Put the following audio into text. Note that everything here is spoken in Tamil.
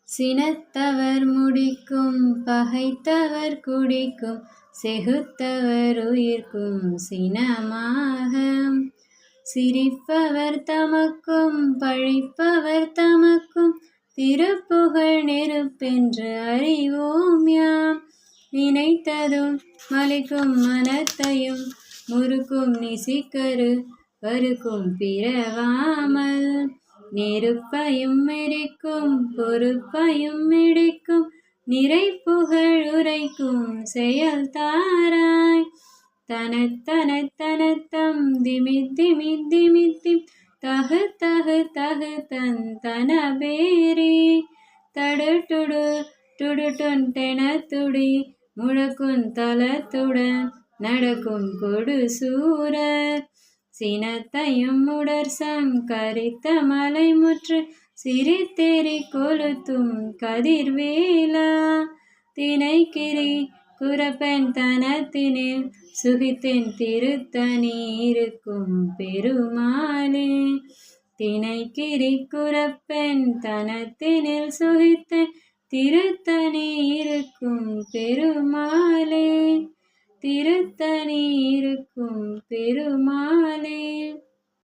சினத்தவர் முடிக்கும் பகைத்தவர் குடிக்கும் செகுத்தவர் உயிர்க்கும் சினமாக. சிரிப்பவர் தமக்கும் பழிப்பவர் தமக்கும் திருப்புகழ் நெருப்பென்று அறிவோம் யாம். நினைத்ததும் மலிக்கும் மனத்தையும் முறுக்கும் நிசிக்கரு வருக்கும் பிறவாமல். நெருப்பையும் எரிக்கும் பொறுப்பையும் இடிக்கும் நிறைப்புகழ் உரைக்கும் செயல் தாராய். தனத்தனத்தனத்தம் திமித்திமித்திமித்திம் தகு தகு தகு தனபேரி. தடுடுடு டுடுடுன் தெனத்துடி முழக்குன் தலத்துடன் நடக்கும் கொடு சூரர். சினத்தையும் உடற்சங் கரித்த மலைமுற்று சிரித்தெறி கொளுத்தும் கதிர்வேலா. தினைக்கிரி குரப்பெண் தனத்தினில் சுகித்தென் திருத்தணி இருக்கும் பெருமாளே. தினைக்கிரி குரப்பெண் தனத்தினில் சுகித்தென் திருத்தணி இருக்கும் பெருமாளே. திருத்தணி இருக்கும் பெருமாளே.